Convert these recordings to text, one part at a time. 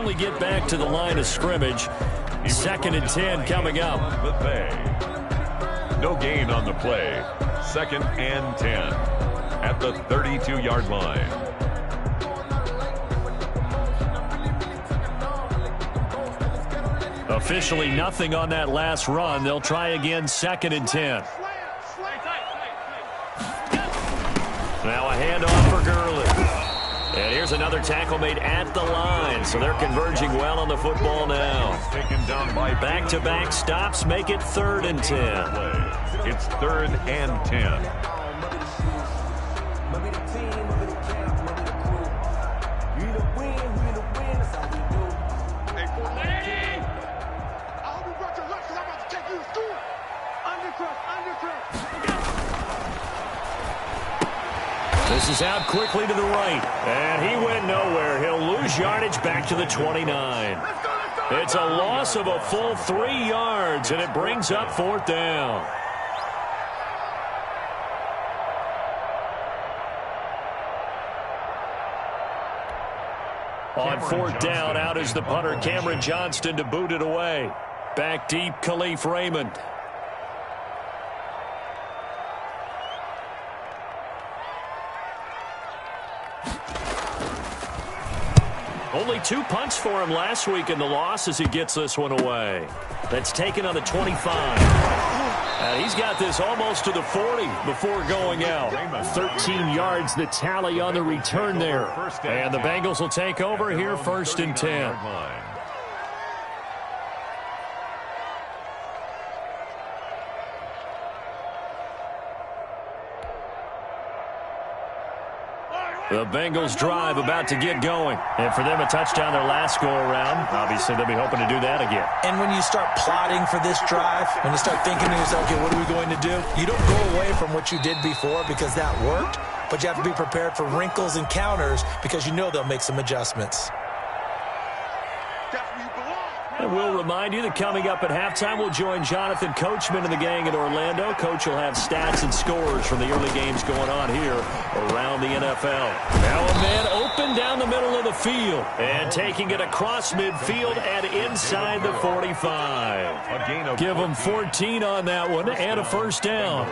finally get back to the line of scrimmage. 2nd and 10 coming up. No gain on the play. 2nd and 10 at the 32-yard line. Officially nothing on that last run. They'll try again, 2nd and 10. Now a handoff for Gurley. And here's another tackle made at the line. So they're converging well on the football now. Back-to-back stops make it 3rd and 10. It's 3rd and 10. This is out quickly to the right, and he went nowhere. He'll lose yardage back to the 29. It's a loss of a full 3 yards, and it brings up 4th down. On 4th down, out is the punter, Cameron Johnston, to boot it away. Back deep, Khalif Raymond. Only 2 punts for him last week in the loss as he gets this one away. That's taken on the 25. And he's got this almost to the 40 before going out. 13 yards the tally on the return there. And the Bengals will take over here, 1st and 10. The Bengals drive about to get going. And for them, a touchdown their last go-around. Obviously, they'll be hoping to do that again. And when you start plotting for this drive, when you start thinking to yourself, okay, what are we going to do? You don't go away from what you did before because that worked, but you have to be prepared for wrinkles and counters because you know they'll make some adjustments. And we'll remind you that coming up at halftime, we'll join Jonathan Coachman and the gang in Orlando. Coach will have stats and scores from the early games going on here around the NFL. Now a man open down the middle of the field and taking it across midfield and inside the 45. Give him 14 on that one and a 1st down.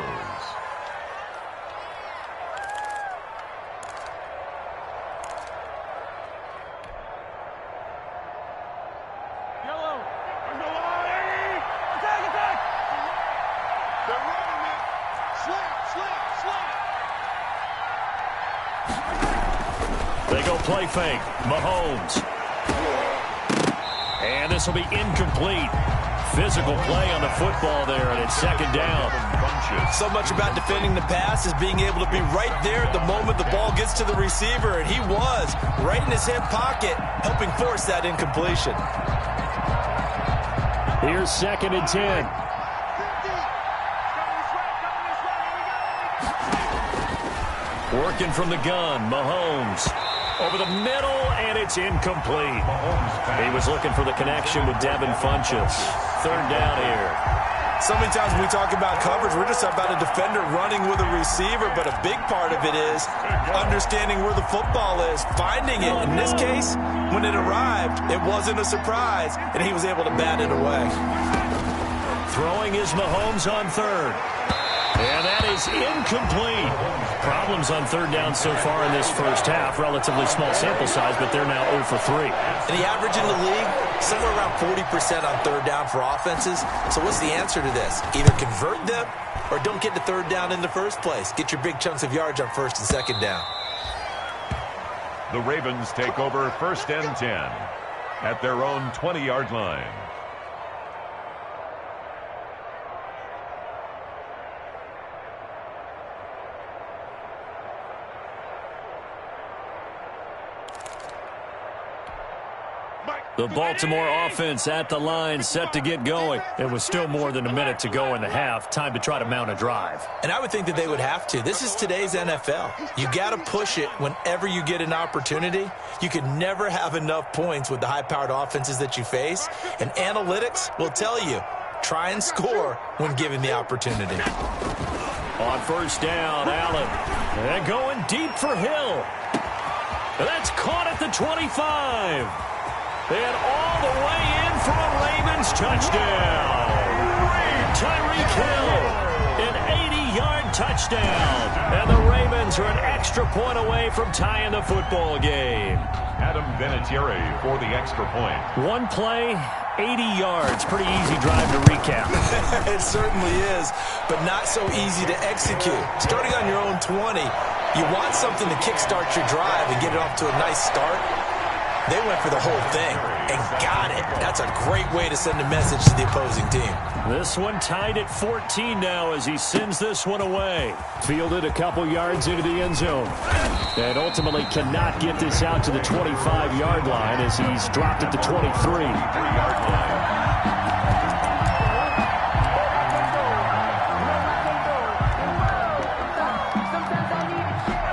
They go play fake. Mahomes. And this will be incomplete. Physical play on the football there, and it's 2nd down. So much about defending the pass is being able to be right there at the moment the ball gets to the receiver, and he was right in his hip pocket, helping force that incompletion. Here's 2nd and 10. Working from the gun, Mahomes. Over the middle, and it's incomplete. He was looking for the connection with Devin Funchess. 3rd down here. So many times when we talk about coverage, we're just about a defender running with a receiver, but a big part of it is understanding where the football is, finding it. In this case, when it arrived, it wasn't a surprise, and he was able to bat it away. Throwing is Mahomes on 3rd. And that is incomplete. Problems on 3rd down so far in this first half. Relatively small sample size, but they're now 0 for 3. And the average in the league, somewhere around 40% on 3rd down for offenses. So what's the answer to this? Either convert them or don't get to 3rd down in the first place. Get your big chunks of yards on 1st and 2nd down. The Ravens take over 1st and 10 at their own 20-yard line. The Baltimore offense at the line, set to get going. It was still more than a minute to go in the half. Time to try to mount a drive. And I would think that they would have to. This is today's NFL. You got to push it whenever you get an opportunity. You can never have enough points with the high-powered offenses that you face. And analytics will tell you, try and score when given the opportunity. On 1st down, Allen. And going deep for Hill. That's caught at the 25. And all the way in for a Ravens touchdown. Tyreek Hill, an 80-yard touchdown. And the Ravens are an extra point away from tying the football game. Adam Vinatieri for the extra point. One play, 80 yards. Pretty easy drive to recap. It certainly is, but not so easy to execute. Starting on your own 20, you want something to kickstart your drive and get it off to a nice start. They went for the whole thing and got it. That's a great way to send a message to the opposing team. This one tied at 14 now as he sends this one away. Fielded a couple yards into the end zone. And ultimately cannot get this out to the 25-yard line as he's dropped at the 23-yard line.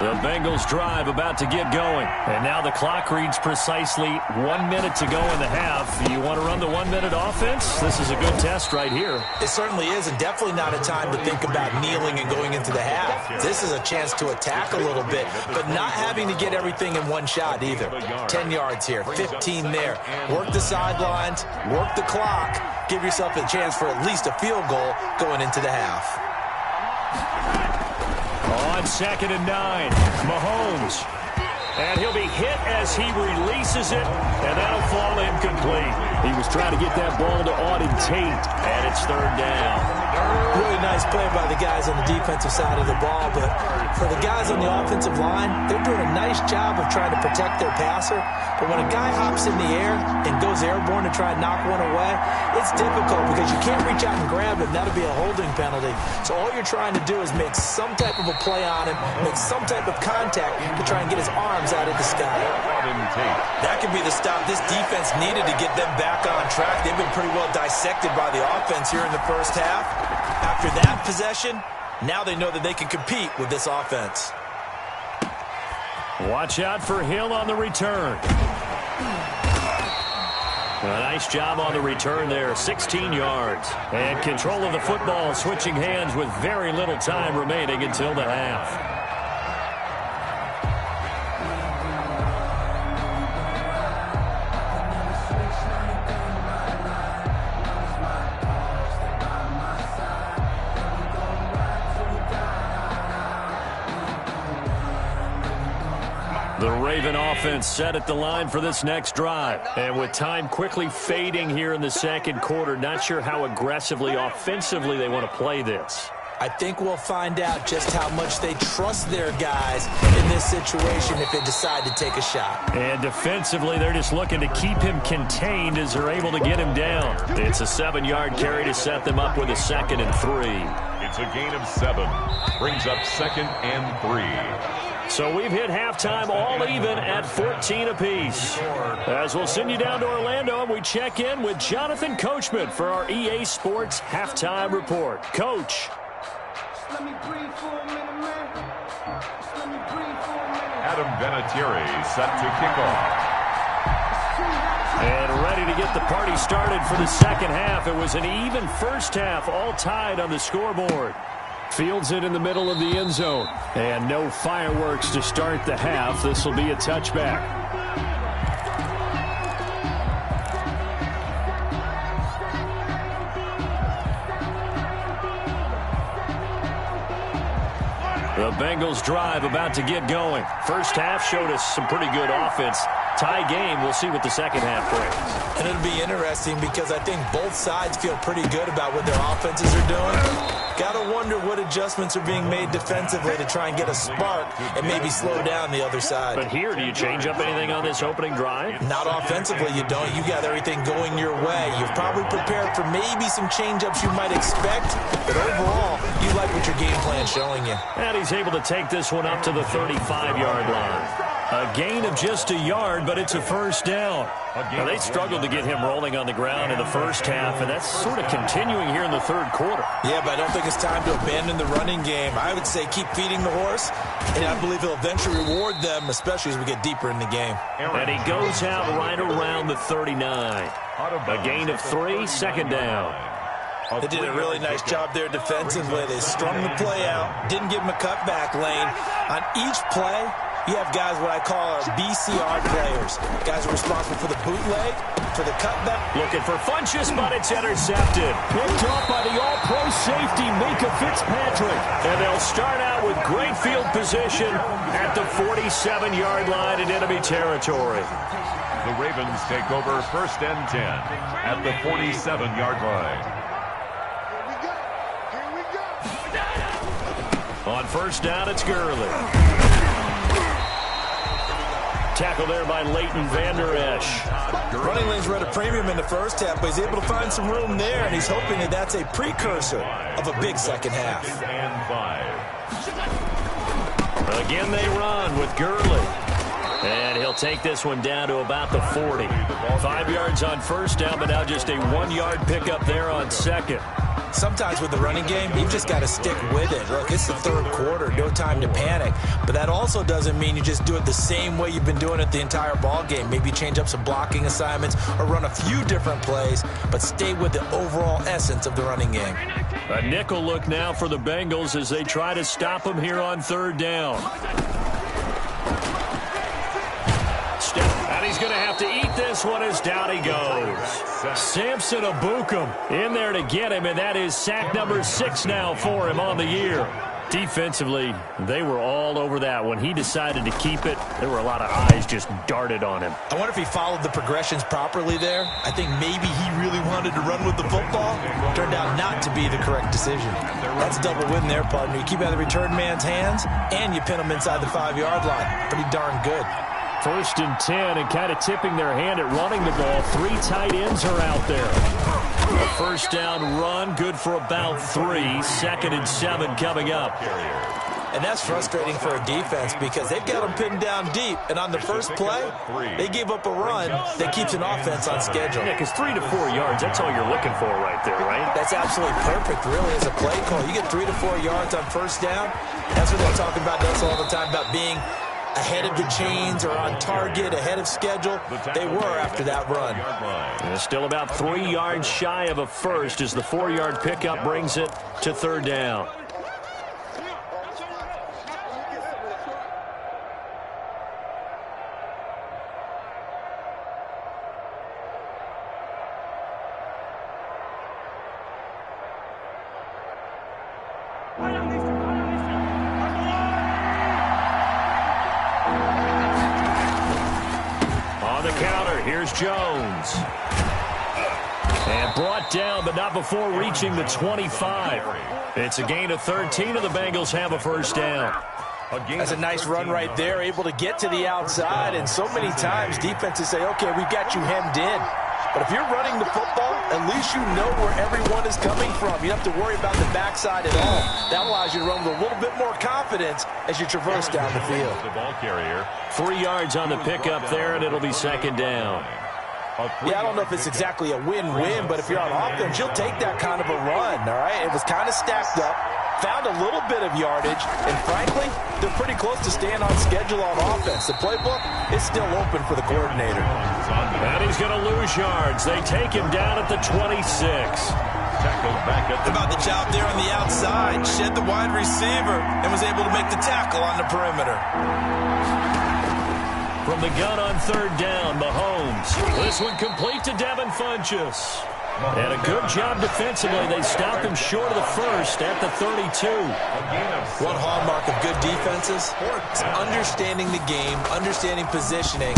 The Bengals drive about to get going. And now the clock reads precisely 1 minute to go in the half. You want to run the 1 minute offense? This is a good test right here. It certainly is, and definitely not a time to think about kneeling and going into the half. This is a chance to attack a little bit, but not having to get everything in one shot either. 10 yards here, 15 there. Work the sidelines, work the clock. Give yourself a chance for at least a field goal going into the half. On 2nd and 9, Mahomes. And he'll be hit as he releases it, and that'll fall incomplete. He was trying to get that ball to Auden Tate, and it's 3rd down. Really nice play by the guys on the defensive side of the ball, but for the guys on the offensive line, they're doing a nice job of trying to protect their passer. But when a guy hops in the air and goes airborne to try and knock one away, it's difficult because you can't reach out and grab him. That'll be a holding penalty. So all you're trying to do is make some type of a play on him, make some type of contact to try and get his arms out of the sky. That could be the stop this defense needed to get them back on track. They've been pretty well dissected by the offense here in the first half. After that possession, now they know that they can compete with this offense. Watch out for Hill on the return. A nice job on the return there, 16 yards. And control of the football, switching hands with very little time remaining until the half. The Raven offense set at the line for this next drive. And with time quickly fading here in the second quarter, not sure how aggressively, offensively they want to play this. I think we'll find out just how much they trust their guys in this situation if they decide to take a shot. And defensively, they're just looking to keep him contained as they're able to get him down. It's a 7-yard carry to set them up with a 2nd and 3. It's a gain of 7. Brings up 2nd and 3. So we've hit halftime all even at 14 apiece. As we'll send you down to Orlando, and we check in with Jonathan Coachman for our EA Sports Halftime Report. Coach. Adam Vinatieri set to kick off. And ready to get the party started for the second half. It was an even first half, all tied on the scoreboard. Fields it in the middle of the end zone. And no fireworks to start the half. This will be a touchback. The Bengals drive about to get going. First half showed us some pretty good offense. Tie game. We'll see what the second half brings. And it'll be interesting because I think both sides feel pretty good about what their offenses are doing. Got to wonder what adjustments are being made defensively to try and get a spark and maybe slow down the other side. But here, do you change up anything on this opening drive? Not offensively, you don't. You got everything going your way. You've probably prepared for maybe some change-ups you might expect, but overall, you like what your game plan's showing you. And he's able to take this one up to the 35-yard line. A gain of just a yard, but it's a first down. Now, they struggled to get him rolling on the ground in the first half, and that's sort of continuing here in the third quarter. Yeah, but I don't think it's time to abandon the running game. I would say keep feeding the horse, and I believe he'll eventually reward them, especially as we get deeper in the game. And he goes out right around the 39. A gain of 3, second down. They did a really nice job there defensively. They strung the play out, didn't give him a cutback lane. On each play, You have guys what I call our BCR players. Guys are responsible for the bootleg, for the cutback. Looking for Funchess, but it's intercepted. Picked off by the all-pro safety, Mika Fitzpatrick. And they'll start out with great field position at the 47-yard line in enemy territory. The Ravens take over 1st and 10 at the 47-yard line. On 1st down, it's Gurley. Tackle there by Leighton Vander Esch. Running lanes were at a premium in the first half, but he's able to find some room there, and he's hoping that that's a precursor of a big second half. Again, they run with Gurley. And he'll take this one down to about the 40. 5 yards on 1st down, but now just a 1-yard pickup there on 2nd. Sometimes with the running game, you've just got to stick with it. Look, it's the 3rd quarter, no time to panic. But that also doesn't mean you just do it the same way you've been doing it the entire ball game. Maybe change up some blocking assignments or run a few different plays, but stay with the overall essence of the running game. A nickel look now for the Bengals as they try to stop him here on 3rd down. And he's going to have to eat this one as down he goes. Samson Abukum in there to get him, and that is sack number 6 now for him on the year. Defensively, they were all over that. When he decided to keep it, there were a lot of eyes just darted on him. I wonder if he followed the progressions properly there. I think maybe he really wanted to run with the football. Turned out not to be the correct decision. That's a double win there, partner. You keep out of the return man's hands, and you pin him inside the 5-yard line. Pretty darn good. 1st and 10, and kind of tipping their hand at running the ball. 3 tight ends are out there. A 1st down run, good for about 3. 2nd and 7 coming up. And that's frustrating for a defense because they've got them pinned down deep. And on the first play, they gave up a run that keeps an offense on schedule. Yeah, because 3 to 4 yards, that's all you're looking for right there, right? That's absolutely perfect, really, as a play call. You get 3 to 4 yards on 1st down. That's what they're talking about to us all the time, about being ahead of the chains or on target, ahead of schedule. They were after that run. And still about 3 yards shy of a first as the 4-yard pickup brings it to 3rd down. Jones. And brought down, but not before reaching the 25. It's a gain of 13, and the Bengals have a 1st down. That's a nice run right there, able to get to the outside. And so many times defenses say, okay, we've got you hemmed in. But if you're running the football, at least you know where everyone is coming from. You don't have to worry about the backside at all. That allows you to run with a little bit more confidence as you traverse down the field. The ball carrier. 3 yards on the pickup there, and it'll be 2nd down. Yeah, I don't know if it's exactly a win-win, but if you're on offense, you'll take that kind of a run, all right? It was kind of stacked up, found a little bit of yardage, and frankly, they're pretty close to staying on schedule on offense. The playbook is still open for the coordinator. And he's going to lose yards. They take him down at the 26. Tackled back at About the job there on the outside, shed the wide receiver, and was able to make the tackle on the perimeter. From the gun on 3rd down, Mahomes. This one complete to Devin Funchess. And a good job defensively. They stopped him short of the first at the 32. One hallmark of good defenses is understanding the game, understanding positioning,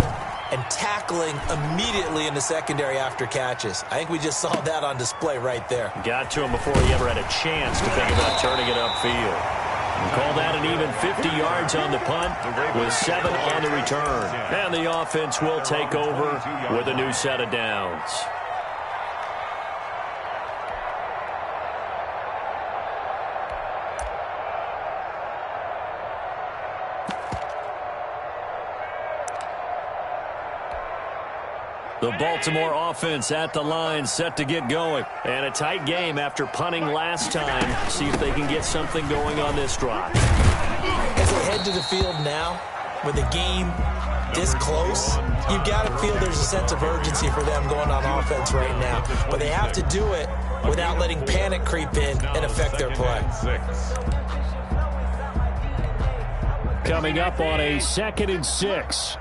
and tackling immediately in the secondary after catches. I think we just saw that on display right there. Got to him before he ever had a chance to think about turning it upfield. Call that an even 50 yards on the punt with 7 on the return. And the offense will take over with a new set of downs. The Baltimore offense at the line, set to get going. And a tight game after punting last time. See if they can get something going on this drive. As they head to the field now, with the game this close, you've got to feel there's a sense of urgency for them going on offense right now. But they have to do it without letting panic creep in and affect their play. Coming up on a 2nd and 6.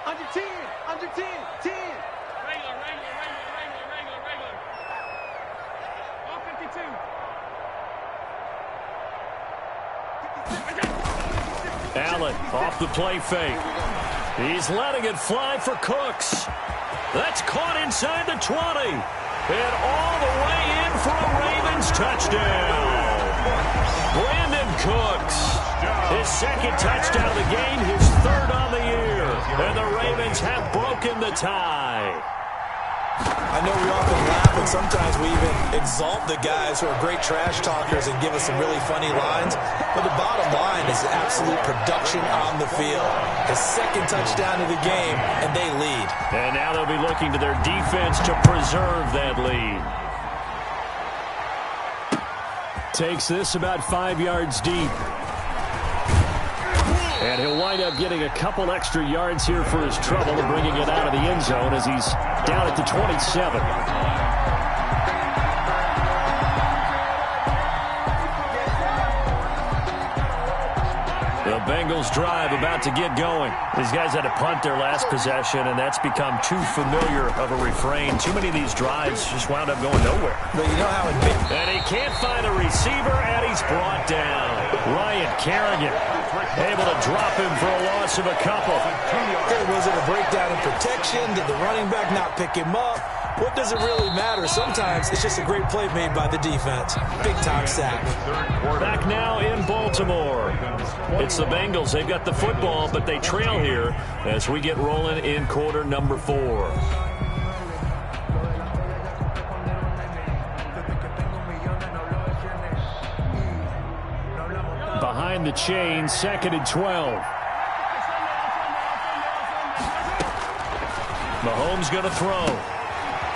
Under 10, under 10, 10. Regular. All 52. Allen off the play fake. He's letting it fly for Cooks. That's caught inside the 20. And all the way in for a Ravens touchdown. Brandon Cooks. His 2nd touchdown of the game, his 3rd on the year. And the Ravens have broken the tie. I know we often laugh, and sometimes we even exalt the guys who are great trash talkers and give us some really funny lines. But the bottom line is absolute production on the field. His 2nd touchdown of the game, and they lead. And now they'll be looking to their defense to preserve that lead. Takes this about 5 yards deep. And he'll wind up getting a couple extra yards here for his trouble and bringing it out of the end zone as he's down at the 27. The Bengals drive about to get going. These guys had to punt their last possession, and that's become too familiar of a refrain. Too many of these drives just wound up going nowhere. But you know how it been. And he can't find a receiver, and he's brought down. Ryan Kerrigan able to drop him for a loss of a couple. Was it a breakdown in protection? Did the running back not pick him up? What does it really matter? Sometimes it's just a great play made by the defense. Big-time sack. Back now in Baltimore. It's the Bengals. They've got the football, but they trail here as we get rolling in quarter number 4. Behind the chain, 2nd and 12. Mahomes going to throw.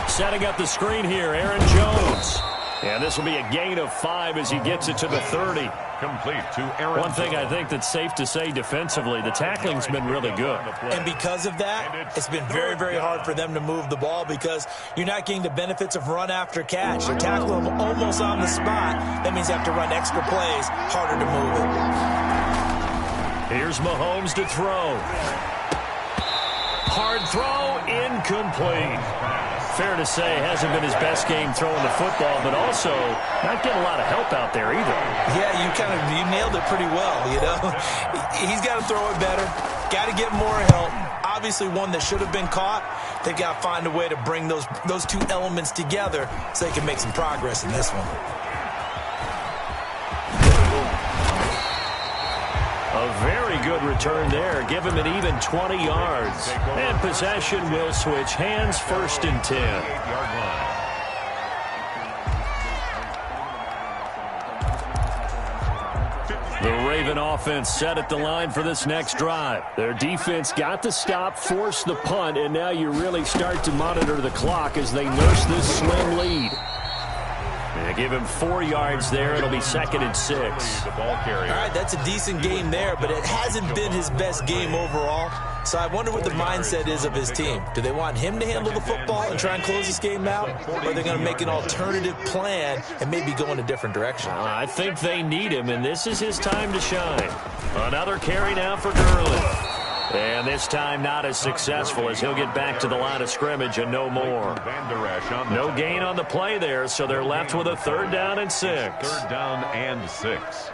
Setting up the screen here, Aaron Jones. And this will be a gain of 5 as he gets it to the 30. Complete to Aaron One thing I think that's safe to say defensively, the tackling's been really good. And because of that, it's been very, very hard for them to move the ball because you're not getting the benefits of run after catch. They tackle them almost on the spot. That means you have to run extra plays, harder to move it. Here's Mahomes to throw. Hard throw, incomplete. Fair to say, hasn't been his best game throwing the football, but also not getting a lot of help out there either. Yeah, you nailed it pretty well, you know. He's got to throw it better, got to get more help. Obviously one that should have been caught. They've got to find a way to bring those two elements together so they can make some progress in this one. A very good return there. Give him an even 20 yards. And possession will switch hands, 1st and 10. The Raven offense set at the line for this next drive. Their defense got the stop, forced the punt, and now you really start to monitor the clock as they nurse this slim lead. They give him 4 yards there. It'll be 2nd and 6. All right, that's a decent game there, but it hasn't been his best game overall. So I wonder what the mindset is of his team. Do they want him to handle the football and try and close this game out? Or are they going to make an alternative plan and maybe go in a different direction? I think they need him, and this is his time to shine. Another carry now for Gurley. And this time not as successful as he'll get back to the line of scrimmage and no more. No gain on the play there, so they're left with a 3rd down and 6. 3rd down and 6.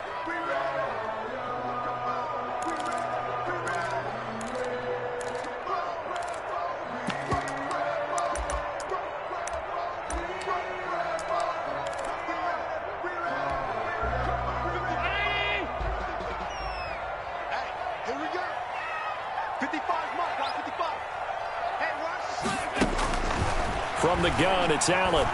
From the gun, it's Allen.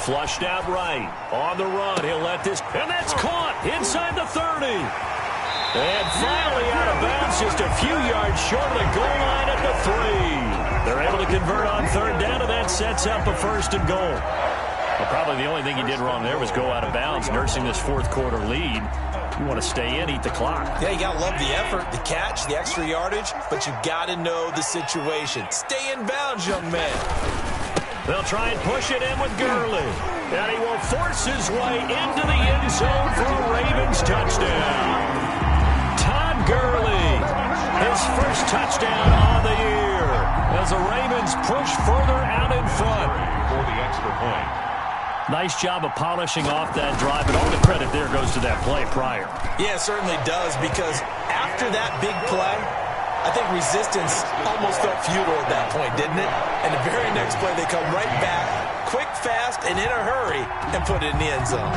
Flushed out right. On the run, he'll let this, and that's caught inside the 30. And finally out of bounds, just a few yards short of the goal line at the 3. They're able to convert on 3rd down, and that sets up a 1st and goal. Well, probably the only thing he did wrong there was go out of bounds, nursing this 4th quarter lead. You want to stay in, eat the clock. Yeah, you got to love the effort, the catch, the extra yardage, but you got to know the situation. Stay in bounds, young man. They'll try and push it in with Gurley. And he will force his way into the end zone for a Ravens touchdown. Todd Gurley, his first touchdown on the year, as the Ravens push further out in front. For the extra point. Nice job of polishing off that drive, and all the credit there goes to that play prior. Yeah, it certainly does, because after that big play, I think resistance almost felt futile at that point, didn't it? And the very next play, they come right back, quick, fast, and in a hurry, and put it in the end zone.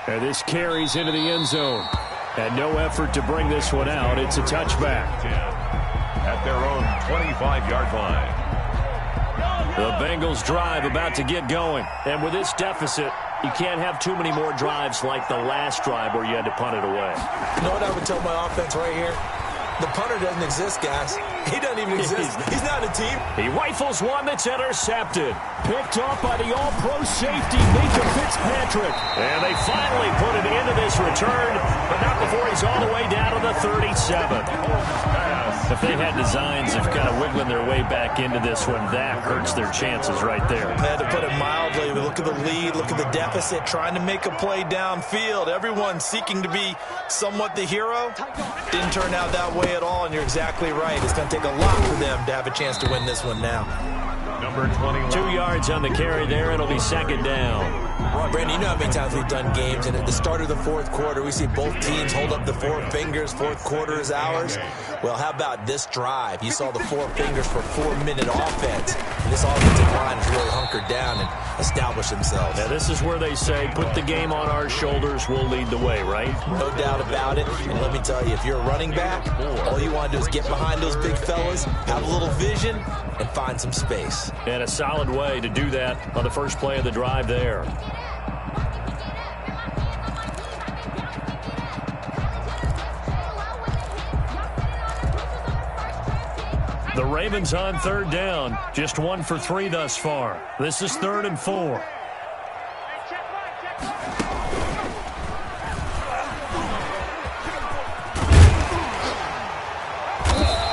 And this carries into the end zone. And no effort to bring this one out. It's a touchback. At their own 25-yard line. The Bengals drive about to get going. And with this deficit, you can't have too many more drives like the last drive where you had to punt it away. You know what I would tell my offense right here? The punter doesn't exist, guys. He doesn't even exist. He's not a team. He rifles one that's intercepted. Picked off by the all-pro safety, Micah Fitzpatrick. And they finally put it into this return, but not before he's all the way down to the 37. If they had designs of kind of wiggling their way back into this one, that hurts their chances right there. I had to put it mildly. Look at the lead, look at the deficit, trying to make a play downfield. Everyone seeking to be somewhat the hero. Didn't turn out that way at all, and you're exactly right. It's going to take a lot for them to have a chance to win this one now. Number 21. 2 yards on the carry there. It'll be second down. Brandon, you know how many times we've done games, and at the start of the fourth quarter, we see both teams hold up the four fingers. Fourth quarter is ours. Well, how about this drive? You saw the four fingers for 4-minute offense. And this offensive line has really hunkered down and established themselves. Now, this is where they say, put the game on our shoulders, we'll lead the way, right? No doubt about it. And let me tell you, if you're a running back, all you want to do is get behind those big fellas, have a little vision, and find some space. And a solid way to do that on the first play of the drive there. The Ravens on third down, just 1 for 3 thus far. This is 3rd and 4.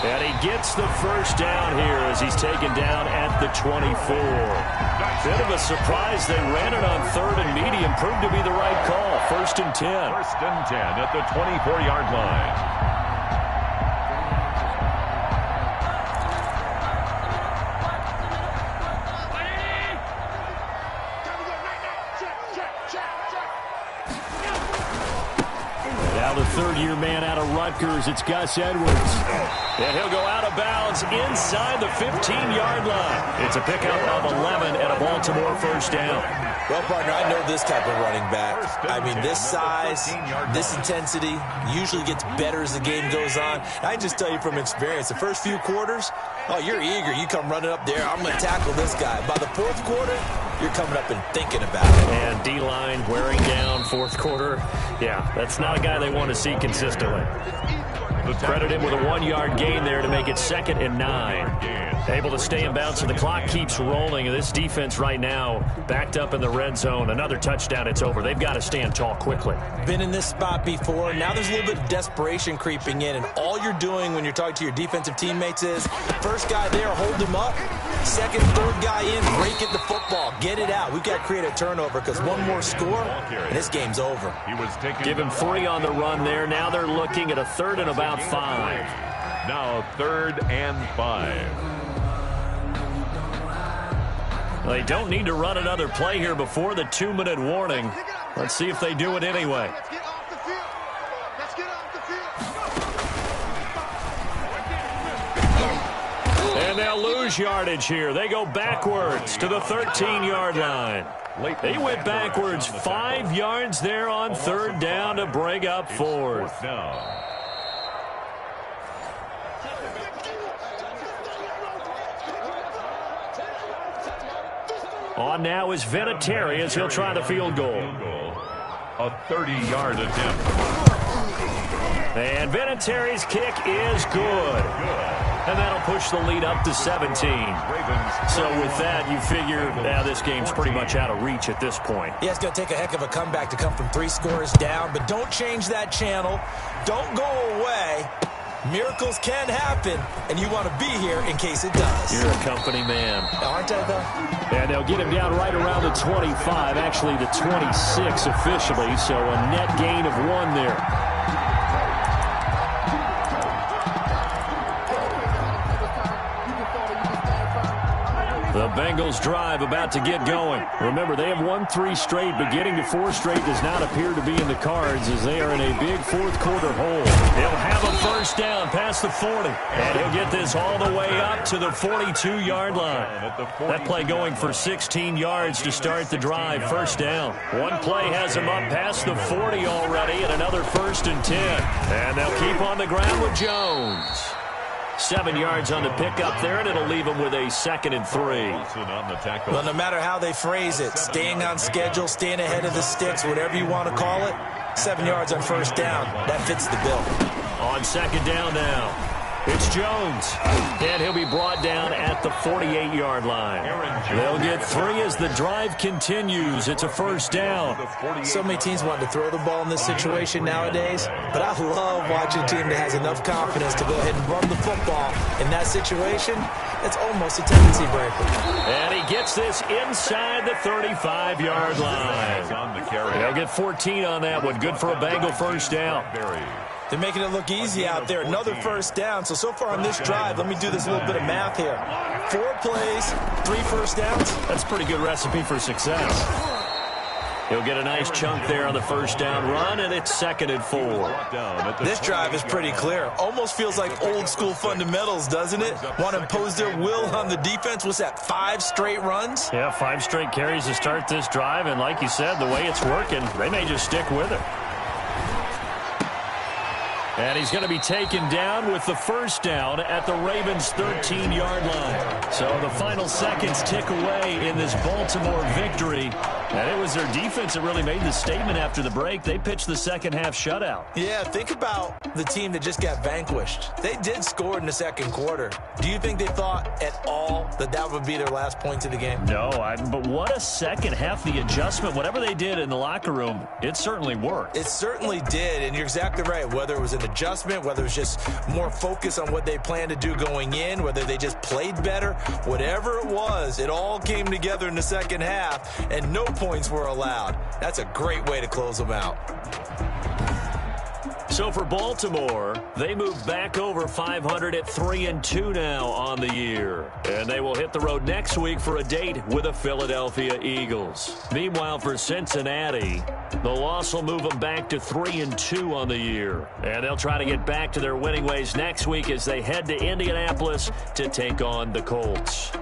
And he gets the first down here as he's taken down at the 24. Bit of a surprise. They ran it on 3rd and medium. Proved to be the right call. 1st and 10. 1st and 10 at the 24-yard line. The third-year man out of Rutgers, it's Gus Edwards. And he'll go out of bounds inside the 15-yard line. It's a pickup of 11 and a Baltimore first down. Well, partner, I know this type of running back. I mean, this size, this intensity usually gets better as the game goes on. I can just tell you from experience, the first few quarters, oh, you're eager. You come running up there, I'm going to tackle this guy. By the fourth quarter, you're coming up and thinking about it. And D-line wearing down fourth quarter. Yeah, that's not a guy they want to see consistently. Credit him with a 1-yard gain there to make it 2nd and 9. Able to stay in bounds, so the clock keeps rolling. And this defense right now backed up in the red zone. Another touchdown, it's over. They've got to stand tall quickly. Been in this spot before. Now there's a little bit of desperation creeping in. And all you're doing when you're talking to your defensive teammates is, first guy there, hold him up. Second, third guy in, break it the football. Get it out. We've got to create a turnover because one more score, and this game's over. Give him 3 on the run there. Now they're looking at a 3rd and about 5. Now 3rd and 5. They don't need to run another play here before the 2-minute warning. Let's see if they do it anyway. Let's get off the field. Let's get off the field. And they'll lose yardage here. They go backwards to the 13-yard line. He went backwards 5 yards there on 3rd down to bring up 4th. On now is Vinatieri as he'll try the field goal. A 30-yard attempt. And Vinatieri's kick is good. And that'll push the lead up to 17. So with that, you figure now this game's pretty much out of reach at this point. Yeah, it's going to take a heck of a comeback to come from 3 scores down, but don't change that channel. Don't go away. Miracles can happen, and you want to be here in case it does. You're a company man. Aren't I, though? And they'll get him down right around the 25, actually the 26 officially, so a net gain of 1 there. The Bengals drive about to get going. Remember, they have won 3 straight, but getting to 4 straight does not appear to be in the cards as they are in a big fourth-quarter hole. He'll have a first down past the 40, and he'll get this all the way up to the 42-yard line. That play going for 16 yards to start the drive, first down. One play has him up past the 40 already, and another 1st and 10. And they'll keep on the ground with Jones. 7 yards on the pickup there, and it'll leave them with a 2nd and 3. Well, no matter how they phrase it, staying on schedule, staying ahead of the sticks, whatever you want to call it, 7 yards on first down. That fits the bill. On 2nd down now, it's Jones, and he'll be brought down at the 48-yard line. They'll get 3 as the drive continues. It's a first down. So many teams want to throw the ball in this situation nowadays, but I love watching a team that has enough confidence to go ahead and run the football. In that situation, it's almost a tendency breaker. And he gets this inside the 35-yard line. They'll get 14 on that one. Good for a Bengal first down. They're making it look easy out there. Another first down. So far on this drive, let me do this little bit of math here. 4 plays, 3 first downs. That's a pretty good recipe for success. He'll get a nice chunk there on the first down run, and it's 2nd and 4. This drive is pretty clear. Almost feels like old school fundamentals, doesn't it? Want to impose their will on the defense. What's that, 5 straight runs? Yeah, 5 straight carries to start this drive, and like you said, the way it's working, they may just stick with it. And he's going to be taken down with the first down at the Ravens' 13-yard line. So the final seconds tick away in this Baltimore victory. And it was their defense that really made the statement after the break. They pitched the second-half shutout. Yeah, think about the team that just got vanquished. They did score in the second quarter. Do you think they thought at all that that would be their last point of the game? No, but what a second half. The adjustment, whatever they did in the locker room, it certainly worked. It certainly did, and you're exactly right. Whether it was an adjustment, whether it was just more focus on what they planned to do going in, whether they just played better, whatever it was, it all came together in the second half, and no points were allowed. That's a great way to close them out. So for Baltimore, they move back over 500 at 3-2 now on the year. And they will hit the road next week for a date with the Philadelphia Eagles. Meanwhile, for Cincinnati, the loss will move them back to 3-2 on the year. And they'll try to get back to their winning ways next week as they head to Indianapolis to take on the Colts.